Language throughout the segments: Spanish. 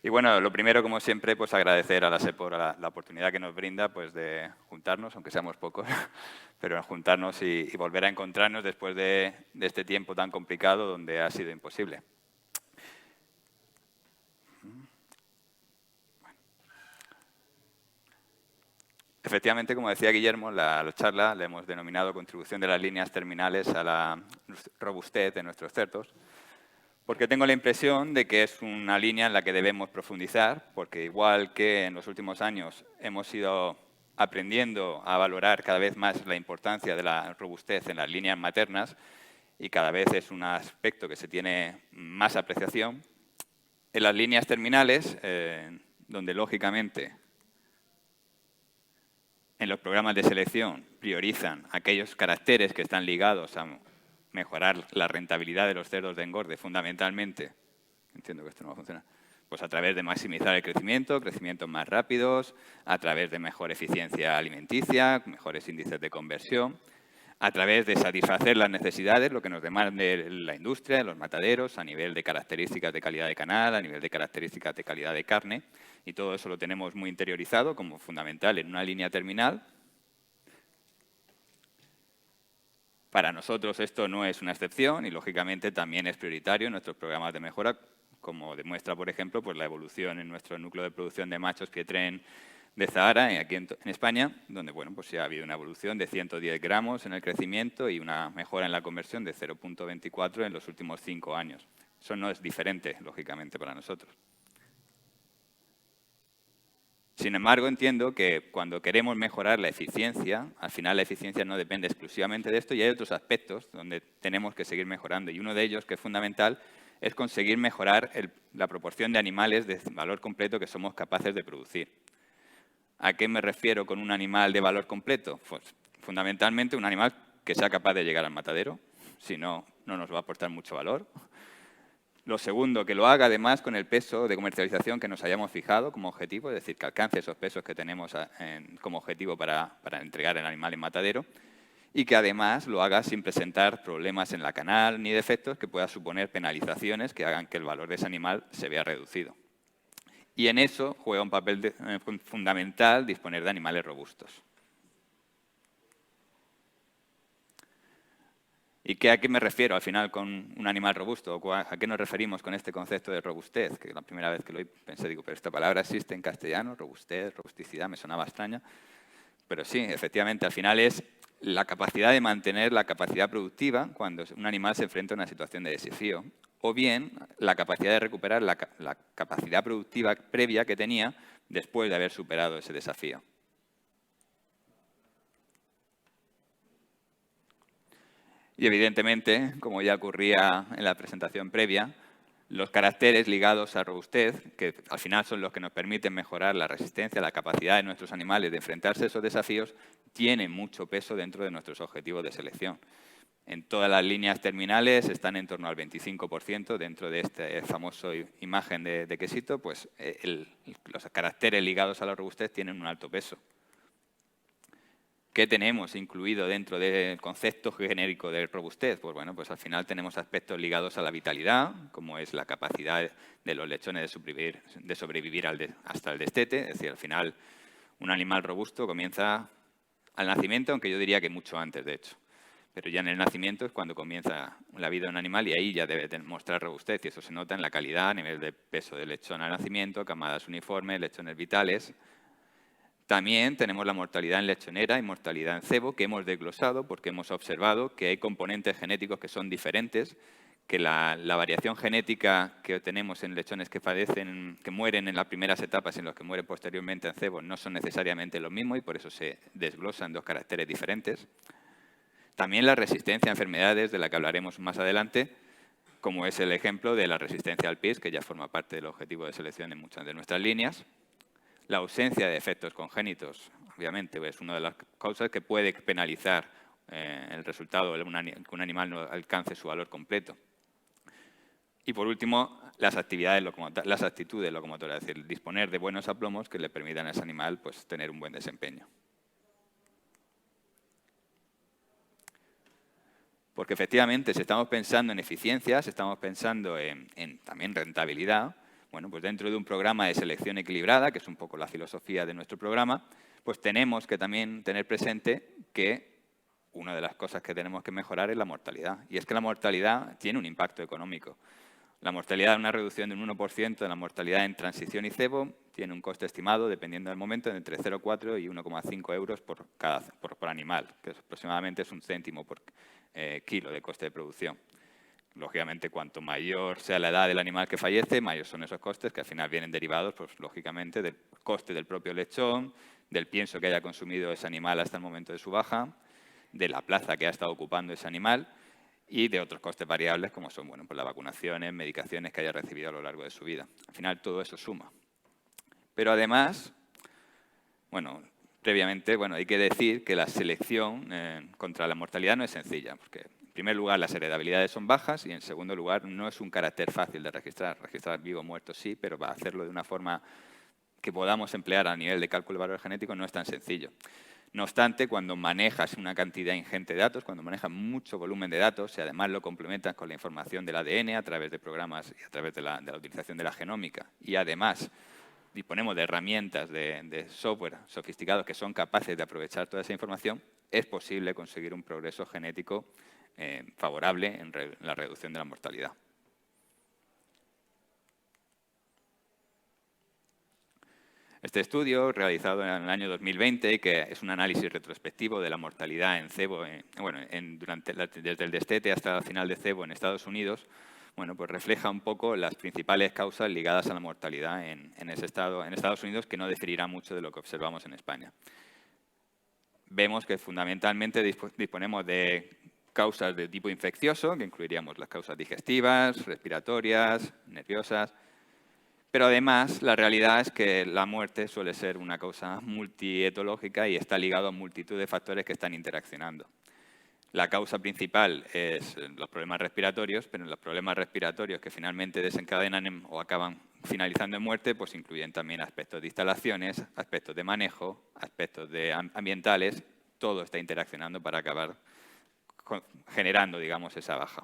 Y bueno, lo primero, como siempre, pues agradecer a la SEPOR la oportunidad que nos brinda pues, de juntarnos, aunque seamos pocos, pero juntarnos y volver a encontrarnos después de este tiempo tan complicado donde ha sido imposible. Efectivamente, como decía Guillermo, la charla la hemos denominado Contribución de las líneas terminales a la robustez de nuestros cerdos, porque tengo la impresión de que es una línea en la que debemos profundizar, porque igual que en los últimos años hemos ido aprendiendo a valorar cada vez más la importancia de la robustez en las líneas maternas, y cada vez es un aspecto que se tiene más apreciación, en las líneas terminales, donde lógicamente en los programas de selección priorizan aquellos caracteres que están ligados a mejorar la rentabilidad de los cerdos de engorde, fundamentalmente, entiendo que esto no va a funcionar, pues a través de maximizar el crecimiento, crecimientos más rápidos, a través de mejor eficiencia alimenticia, mejores índices de conversión, a través de satisfacer las necesidades, lo que nos demande la industria, los mataderos, a nivel de características de calidad de canal, a nivel de características de calidad de carne, y todo eso lo tenemos muy interiorizado como fundamental en una línea terminal. Para nosotros esto no es una excepción y, lógicamente, también es prioritario en nuestros programas de mejora, como demuestra, por ejemplo, pues la evolución en nuestro núcleo de producción de machos Pietren de Zahara, aquí en España, donde bueno, pues ya ha habido una evolución de 110 gramos en el crecimiento y una mejora en la conversión de 0,24 en los últimos 5 años. Eso no es diferente, lógicamente, para nosotros. Sin embargo, entiendo que cuando queremos mejorar la eficiencia, al final la eficiencia no depende exclusivamente de esto y hay otros aspectos donde tenemos que seguir mejorando. Y uno de ellos, que es fundamental, es conseguir mejorar la proporción de animales de valor completo que somos capaces de producir. ¿A qué me refiero con un animal de valor completo? Pues fundamentalmente un animal que sea capaz de llegar al matadero, si no, no nos va a aportar mucho valor. Lo segundo, que lo haga además con el peso de comercialización que nos hayamos fijado como objetivo, es decir, que alcance esos pesos que tenemos como objetivo para entregar el animal en matadero y que además lo haga sin presentar problemas en la canal ni defectos que puedan suponer penalizaciones que hagan que el valor de ese animal se vea reducido. Y en eso juega un papel fundamental disponer de animales robustos. ¿Y a qué me refiero al final con un animal robusto? ¿A qué nos referimos con este concepto de robustez? Que la primera vez que lo oí pensé, digo, pero esta palabra existe en castellano, robustez, robusticidad, me sonaba extraña. Pero sí, efectivamente, al final es la capacidad de mantener la capacidad productiva cuando un animal se enfrenta a una situación de desafío, o bien la capacidad de recuperar la capacidad productiva previa que tenía después de haber superado ese desafío. Y evidentemente, como ya ocurría en la presentación previa, los caracteres ligados a robustez, que al final son los que nos permiten mejorar la resistencia, la capacidad de nuestros animales de enfrentarse a esos desafíos, tienen mucho peso dentro de nuestros objetivos de selección. En todas las líneas terminales están en torno al 25% dentro de esta famosa imagen de quesito, pues los caracteres ligados a la robustez tienen un alto peso. ¿Qué tenemos incluido dentro del concepto genérico de robustez? Pues bueno, pues al final tenemos aspectos ligados a la vitalidad, como es la capacidad de los lechones de sobrevivir hasta el destete. Es decir, al final un animal robusto comienza al nacimiento, aunque yo diría que mucho antes, de hecho. Pero ya en el nacimiento es cuando comienza la vida de un animal y ahí ya debe demostrar robustez. Y eso se nota en la calidad, a nivel de peso del lechón al nacimiento, camadas uniformes, lechones vitales. También tenemos la mortalidad en lechonera y mortalidad en cebo, que hemos desglosado porque hemos observado que hay componentes genéticos que son diferentes, que la variación genética que tenemos en lechones que mueren en las primeras etapas y en los que mueren posteriormente en cebo no son necesariamente los mismos y por eso se desglosan dos caracteres diferentes. También la resistencia a enfermedades, de la que hablaremos más adelante, como es el ejemplo de la resistencia al PIS, que ya forma parte del objetivo de selección en muchas de nuestras líneas. La ausencia de efectos congénitos, obviamente, es una de las causas que puede penalizar el resultado de que un animal no alcance su valor completo. Y por último, las actitudes locomotoras, es decir, disponer de buenos aplomos que le permitan a ese animal pues, tener un buen desempeño. Porque efectivamente, si estamos pensando en eficiencia, si estamos pensando en también rentabilidad, Bueno, pues dentro de un programa de selección equilibrada, que es un poco la filosofía de nuestro programa, pues tenemos que también tener presente que una de las cosas que tenemos que mejorar es la mortalidad. Y es que la mortalidad tiene un impacto económico. La mortalidad, una reducción de un 1% de la mortalidad en transición y cebo, tiene un coste estimado, dependiendo del momento, de entre 0,4 y 1,5 euros por animal, que aproximadamente es un céntimo por kilo de coste de producción. Lógicamente, cuanto mayor sea la edad del animal que fallece, mayores son esos costes, que al final vienen derivados, pues, lógicamente, del coste del propio lechón, del pienso que haya consumido ese animal hasta el momento de su baja, de la plaza que ha estado ocupando ese animal y de otros costes variables como son pues las vacunaciones, medicaciones que haya recibido a lo largo de su vida. Al final todo eso suma. Pero además, previamente hay que decir que la selección contra la mortalidad no es sencilla, porque en primer lugar las heredabilidades son bajas y en segundo lugar no es un carácter fácil de registrar. Registrar vivo o muerto sí, pero para hacerlo de una forma que podamos emplear a nivel de cálculo de valor genético no es tan sencillo. No obstante, cuando manejas una cantidad ingente de datos, cuando manejas mucho volumen de datos y además lo complementas con la información del ADN a través de programas y a través de la utilización de la genómica y además disponemos de herramientas de software sofisticados que son capaces de aprovechar toda esa información, es posible conseguir un progreso genético favorable en la reducción de la mortalidad. Este estudio, realizado en el año 2020, que es un análisis retrospectivo de la mortalidad en cebo, desde el destete hasta el final de cebo en Estados Unidos, pues refleja un poco las principales causas ligadas a la mortalidad en Estados Unidos, que no diferirá mucho de lo que observamos en España. Vemos que fundamentalmente disponemos de causas de tipo infeccioso, que incluiríamos las causas digestivas, respiratorias, nerviosas. Pero además, la realidad es que la muerte suele ser una causa multietológica y está ligado a multitud de factores que están interaccionando. La causa principal es los problemas respiratorios, pero los problemas respiratorios que finalmente desencadenan o acaban finalizando en muerte, pues incluyen también aspectos de instalaciones, aspectos de manejo, aspectos ambientales. Todo está interaccionando para acabar generando, digamos, esa baja.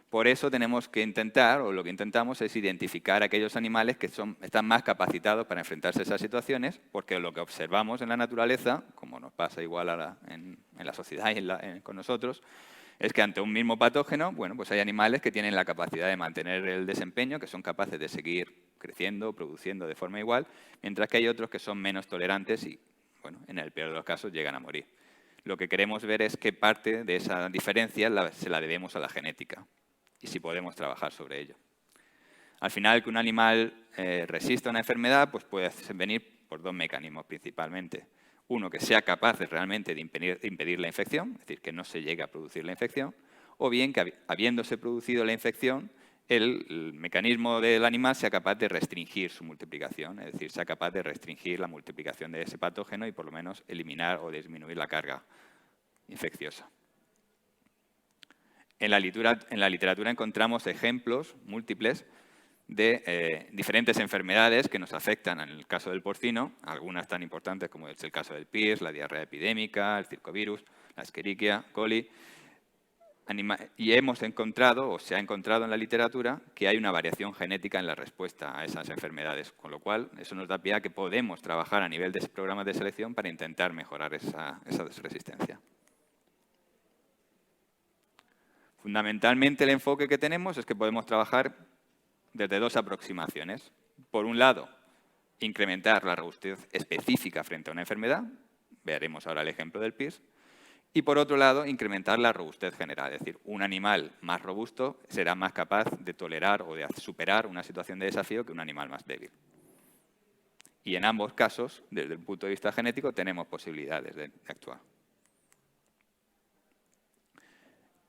Por eso tenemos que intentar, o lo que intentamos es identificar aquellos animales que están más capacitados para enfrentarse a esas situaciones, porque lo que observamos en la naturaleza, como nos pasa igual en la sociedad y con nosotros, es que ante un mismo patógeno, pues hay animales que tienen la capacidad de mantener el desempeño, que son capaces de seguir creciendo, produciendo de forma igual, mientras que hay otros que son menos tolerantes y, en el peor de los casos, llegan a morir. Lo que queremos ver es qué parte de esa diferencia se la debemos a la genética y si podemos trabajar sobre ello. Al final, que un animal resista una enfermedad pues puede venir por dos mecanismos principalmente. Uno, que sea capaz realmente de impedir la infección, es decir, que no se llegue a producir la infección, o bien que habiéndose producido la infección, el mecanismo del animal sea capaz de restringir su multiplicación, es decir, sea capaz de restringir la multiplicación de ese patógeno y por lo menos eliminar o disminuir la carga infecciosa. En la literatura encontramos ejemplos múltiples de diferentes enfermedades que nos afectan en el caso del porcino, algunas tan importantes como es el caso del PIRS, la diarrea epidémica, el circovirus, la Escherichia coli, y hemos encontrado, o se ha encontrado en la literatura, que hay una variación genética en la respuesta a esas enfermedades, con lo cual eso nos da pie a que podemos trabajar a nivel de programas de selección para intentar mejorar esa resistencia. Fundamentalmente el enfoque que tenemos es que podemos trabajar desde dos aproximaciones. Por un lado, incrementar la robustez específica frente a una enfermedad, veremos ahora el ejemplo del PIRS, y por otro lado, incrementar la robustez general, es decir, un animal más robusto será más capaz de tolerar o de superar una situación de desafío que un animal más débil. Y en ambos casos, desde el punto de vista genético, tenemos posibilidades de actuar.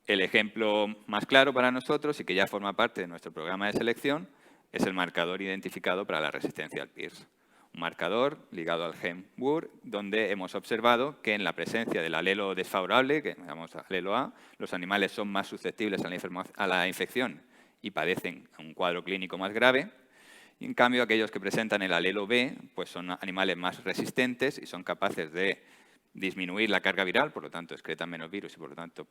El ejemplo más claro para nosotros y que ya forma parte de nuestro programa de selección es el marcador identificado para la resistencia al PIRS. Un marcador ligado al gen WUR, donde hemos observado que en la presencia del alelo desfavorable, que llamamos alelo A, los animales son más susceptibles a la infección y padecen un cuadro clínico más grave. Y en cambio, aquellos que presentan el alelo B pues son animales más resistentes y son capaces de disminuir la carga viral, por lo tanto excretan menos virus y por lo tanto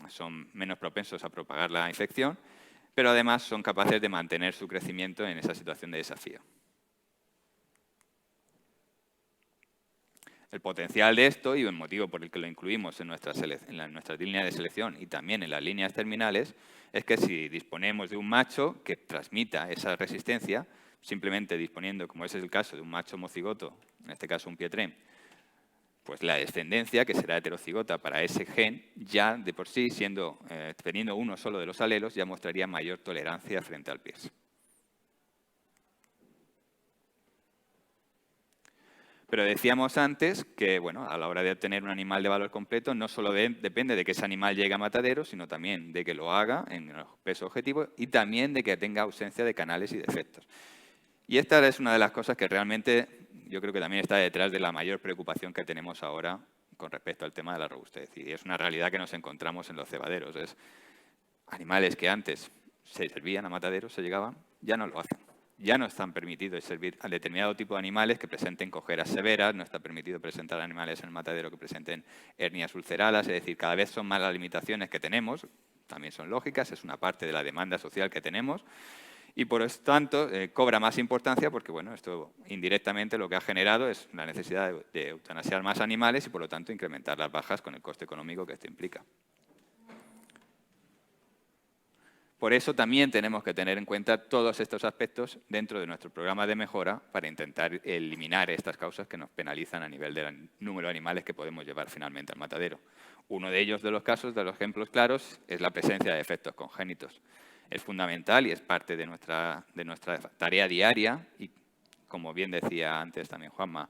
son menos propensos a propagar la infección, pero además son capaces de mantener su crecimiento en esa situación de desafío. El potencial de esto, y el motivo por el que lo incluimos en nuestras líneas de selección y también en las líneas terminales, es que si disponemos de un macho que transmita esa resistencia, simplemente disponiendo, como ese es el caso de un macho homocigoto, en este caso un pietrem, pues la descendencia, que será heterocigota para ese gen, ya de por sí, teniendo uno solo de los alelos, ya mostraría mayor tolerancia frente al PIRS. Pero decíamos antes que, bueno, a la hora de obtener un animal de valor completo, no solo depende de que ese animal llegue a matadero, sino también de que lo haga en el peso objetivo y también de que tenga ausencia de canales y defectos. Y esta es una de las cosas que realmente yo creo que también está detrás de la mayor preocupación que tenemos ahora con respecto al tema de la robustez. Y es una realidad que nos encontramos en los cebaderos. Es animales que antes se servían a mataderos, se llegaban, ya no lo hacen. Ya no están permitidos servir a determinado tipo de animales que presenten cojeras severas, no está permitido presentar animales en el matadero que presenten hernias ulceradas, es decir, cada vez son más las limitaciones que tenemos, también son lógicas, es una parte de la demanda social que tenemos, y por lo tanto cobra más importancia porque bueno, esto indirectamente lo que ha generado es la necesidad de eutanasiar más animales y por lo tanto incrementar las bajas con el coste económico que esto implica. Por eso también tenemos que tener en cuenta todos estos aspectos dentro de nuestro programa de mejora para intentar eliminar estas causas que nos penalizan a nivel del número de animales que podemos llevar finalmente al matadero. Uno de ellos, de los casos, de los ejemplos claros, es la presencia de defectos congénitos. Es fundamental y es parte de nuestra tarea diaria y, como bien decía antes también Juanma,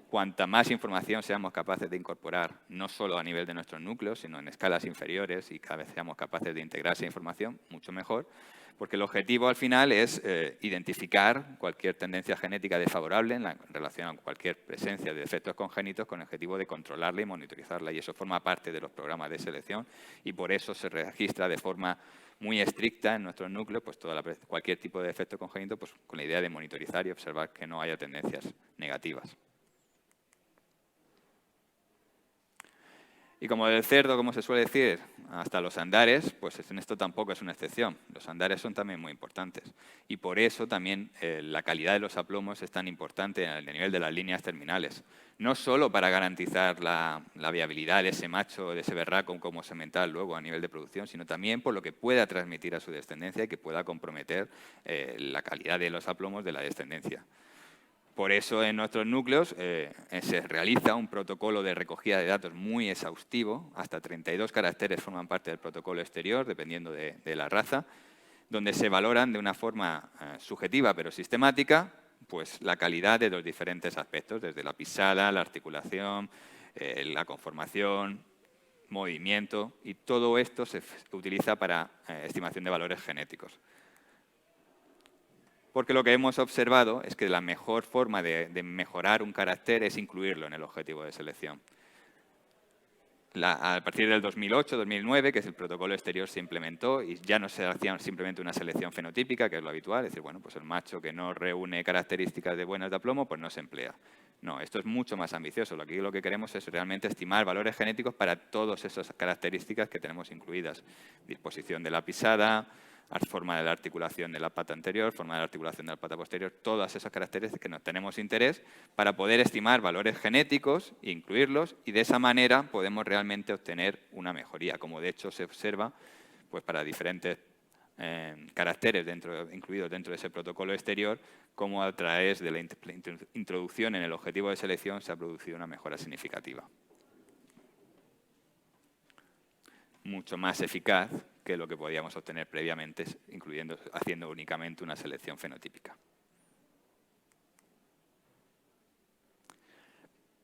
cuanta más información seamos capaces de incorporar, no solo a nivel de nuestros núcleos, sino en escalas inferiores y cada vez seamos capaces de integrar esa información, mucho mejor, porque el objetivo al final es identificar cualquier tendencia genética desfavorable en relación a cualquier presencia de defectos congénitos con el objetivo de controlarla y monitorizarla. Y eso forma parte de los programas de selección y por eso se registra de forma muy estricta en nuestros núcleos pues cualquier tipo de defecto congénito pues, con la idea de monitorizar y observar que no haya tendencias negativas. Y como del cerdo, como se suele decir, hasta los andares, pues en esto tampoco es una excepción. Los andares son también muy importantes. Y por eso también la calidad de los aplomos es tan importante a nivel de las líneas terminales. No solo para garantizar la viabilidad de ese macho, de ese berraco como semental luego a nivel de producción, sino también por lo que pueda transmitir a su descendencia y que pueda comprometer la calidad de los aplomos de la descendencia. Por eso en nuestros núcleos se realiza un protocolo de recogida de datos muy exhaustivo, hasta 32 caracteres forman parte del protocolo exterior, dependiendo de la raza, donde se valoran de una forma subjetiva pero sistemática pues, la calidad de los diferentes aspectos, desde la pisada, la articulación, la conformación, movimiento, y todo esto se utiliza para estimación de valores genéticos. Porque lo que hemos observado es que la mejor forma de mejorar un carácter es incluirlo en el objetivo de selección. A partir del 2008-2009, que es el protocolo exterior, se implementó y ya no se hacía simplemente una selección fenotípica, que es lo habitual, es decir, bueno, pues el macho que no reúne características de buenas de aplomo, pues no se emplea. No, esto es mucho más ambicioso. Aquí lo que queremos es realmente estimar valores genéticos para todas esas características que tenemos incluidas. Disposición de la pisada, forma de la articulación de la pata anterior, forma de la articulación de la pata posterior, todas esas características que nos tenemos interés para poder estimar valores genéticos e incluirlos y de esa manera podemos realmente obtener una mejoría, como de hecho se observa pues para diferentes caracteres incluidos dentro de ese protocolo exterior, como a través de la introducción en el objetivo de selección se ha producido una mejora significativa. Mucho más eficaz que lo que podíamos obtener previamente, haciendo únicamente una selección fenotípica.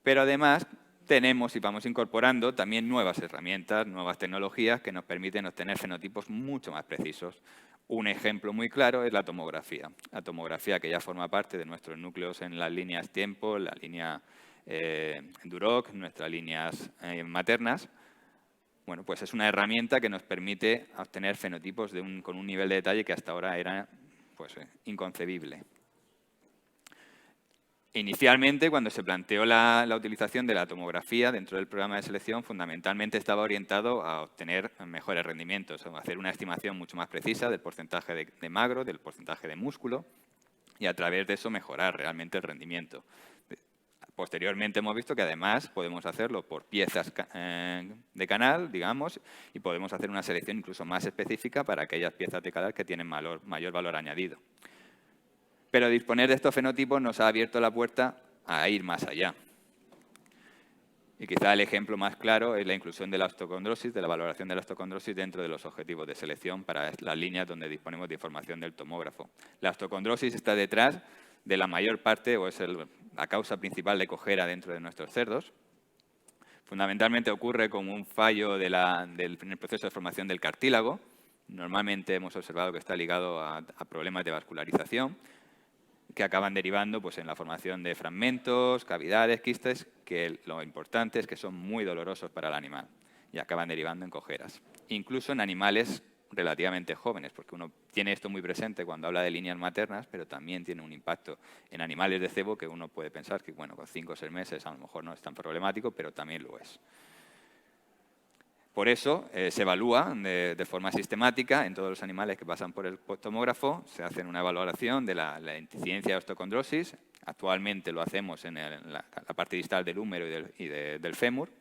Pero además tenemos y vamos incorporando también nuevas herramientas, nuevas tecnologías que nos permiten obtener fenotipos mucho más precisos. Un ejemplo muy claro es la tomografía. La tomografía que ya forma parte de nuestros núcleos en las líneas tiempo, la línea Duroc, nuestras líneas maternas. Bueno, pues es una herramienta que nos permite obtener fenotipos con un nivel de detalle que hasta ahora era pues, inconcebible. Inicialmente, cuando se planteó la utilización de la tomografía dentro del programa de selección, fundamentalmente estaba orientado a obtener mejores rendimientos, o hacer una estimación mucho más precisa del porcentaje de magro, del porcentaje de músculo, y a través de eso mejorar realmente el rendimiento. Posteriormente hemos visto que además podemos hacerlo por piezas de canal, digamos, y podemos hacer una selección incluso más específica para aquellas piezas de canal que tienen mayor valor añadido. Pero disponer de estos fenotipos nos ha abierto la puerta a ir más allá. Y quizá el ejemplo más claro es la inclusión de la osteocondrosis, de la valoración de la osteocondrosis dentro de los objetivos de selección para las líneas donde disponemos de información del tomógrafo. La osteocondrosis está detrás de la mayor parte, o es la causa principal de cojera dentro de nuestros cerdos. Fundamentalmente ocurre como un fallo en el proceso de formación del cartílago. Normalmente hemos observado que está ligado a problemas de vascularización, que acaban derivando pues, en la formación de fragmentos, cavidades, quistes, que lo importante es que son muy dolorosos para el animal y acaban derivando en cojeras. Incluso en animales relativamente jóvenes, porque uno tiene esto muy presente cuando habla de líneas maternas, pero también tiene un impacto en animales de cebo que uno puede pensar que bueno, con 5 o 6 meses a lo mejor no es tan problemático, pero también lo es. Por eso se evalúa de forma sistemática en todos los animales que pasan por el tomógrafo, se hace una evaluación de la incidencia de osteocondrosis. Actualmente lo hacemos en la parte distal del húmero y del fémur,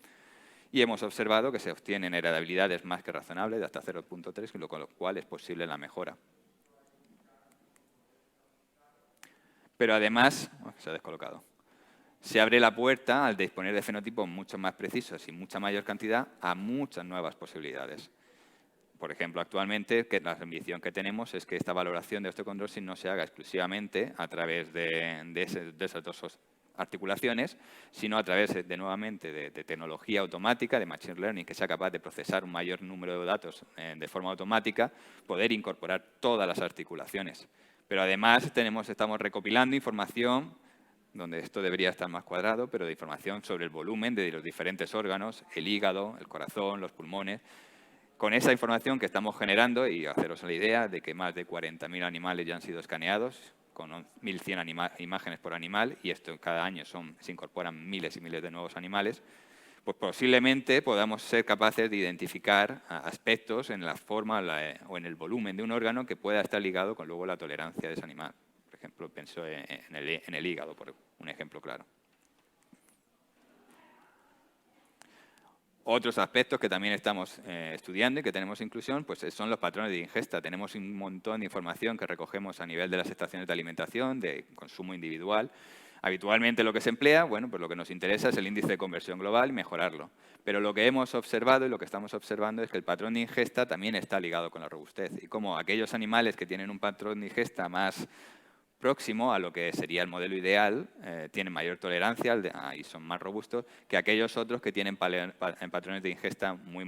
y hemos observado que se obtienen heredabilidades más que razonables de hasta 0.3, con lo cual es posible la mejora. Pero además, se ha descolocado. Se abre la puerta, al disponer de fenotipos mucho más precisos y mucha mayor cantidad, a muchas nuevas posibilidades. Por ejemplo, actualmente la ambición que tenemos es que esta valoración de osteocondrosis no se haga exclusivamente a través de esas dos articulaciones, sino a través nuevamente de tecnología automática, de machine learning, que sea capaz de procesar un mayor número de datos de forma automática, poder incorporar todas las articulaciones. Pero además estamos recopilando información, donde esto debería estar más cuadrado, pero de información sobre el volumen de los diferentes órganos, el hígado, el corazón, los pulmones. Con esa información que estamos generando, y haceros la idea de que más de 40.000 animales ya han sido escaneados, con 1.100 imágenes por animal, y esto cada año se incorporan miles y miles de nuevos animales, pues posiblemente podamos ser capaces de identificar aspectos en la forma o en el volumen de un órgano que pueda estar ligado con luego la tolerancia de ese animal. Por ejemplo, pienso en el hígado, por un ejemplo claro. Otros aspectos que también estamos estudiando y que tenemos inclusión, pues son los patrones de ingesta. Tenemos un montón de información que recogemos a nivel de las estaciones de alimentación, de consumo individual. Habitualmente lo que se emplea, bueno, pues lo que nos interesa es el índice de conversión global y mejorarlo. Pero lo que hemos observado y lo que estamos observando es que el patrón de ingesta también está ligado con la robustez. Y como aquellos animales que tienen un patrón de ingesta más próximo a lo que sería el modelo ideal, tienen mayor tolerancia y son más robustos que aquellos otros que tienen patrones de ingesta muy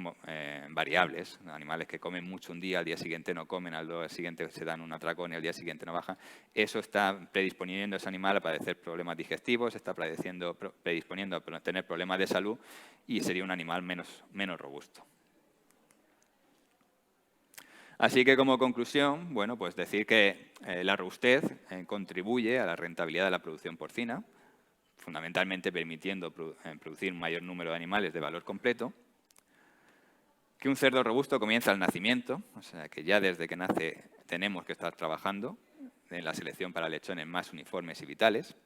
variables, animales que comen mucho un día, al día siguiente no comen, al día siguiente se dan un atracón y al día siguiente no bajan. Eso está predisponiendo a ese animal a padecer problemas digestivos, está predisponiendo a tener problemas de salud y sería un animal menos robusto. Así que como conclusión, bueno, pues decir que la robustez contribuye a la rentabilidad de la producción porcina, fundamentalmente permitiendo producir un mayor número de animales de valor completo, que un cerdo robusto comienza al nacimiento, o sea que ya desde que nace tenemos que estar trabajando en la selección para lechones más uniformes y vitales,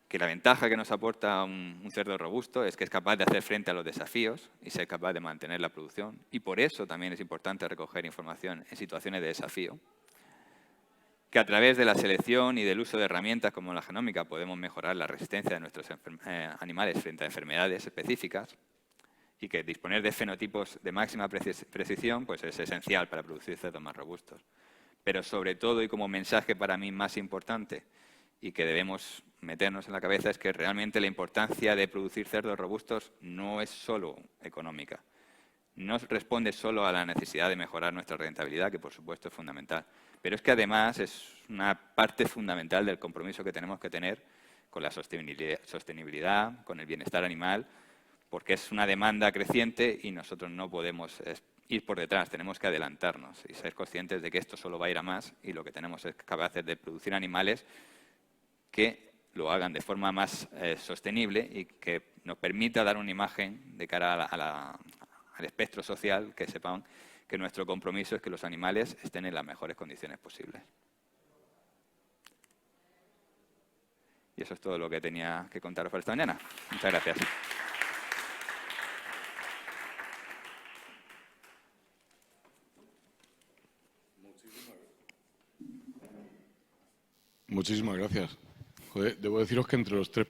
que la ventaja que nos aporta un cerdo robusto es que es capaz de hacer frente a los desafíos y ser capaz de mantener la producción. Y por eso también es importante recoger información en situaciones de desafío. Que a través de la selección y del uso de herramientas como la genómica podemos mejorar la resistencia de nuestros animales frente a enfermedades específicas. Y que disponer de fenotipos de máxima precisión pues es esencial para producir cerdos más robustos. Pero sobre todo, y como mensaje para mí más importante, y que debemos meternos en la cabeza, es que realmente la importancia de producir cerdos robustos no es solo económica. No responde solo a la necesidad de mejorar nuestra rentabilidad, que por supuesto es fundamental, pero es que además es una parte fundamental del compromiso que tenemos que tener con la sostenibilidad, con el bienestar animal, porque es una demanda creciente y nosotros no podemos ir por detrás, tenemos que adelantarnos y ser conscientes de que esto solo va a ir a más y lo que tenemos es capaces de producir animales que lo hagan de forma más sostenible y que nos permita dar una imagen de cara al espectro social, que sepan que nuestro compromiso es que los animales estén en las mejores condiciones posibles. Y eso es todo lo que tenía que contaros para esta mañana. Muchas gracias. Muchísimas gracias. Joder, debo deciros que entre los tres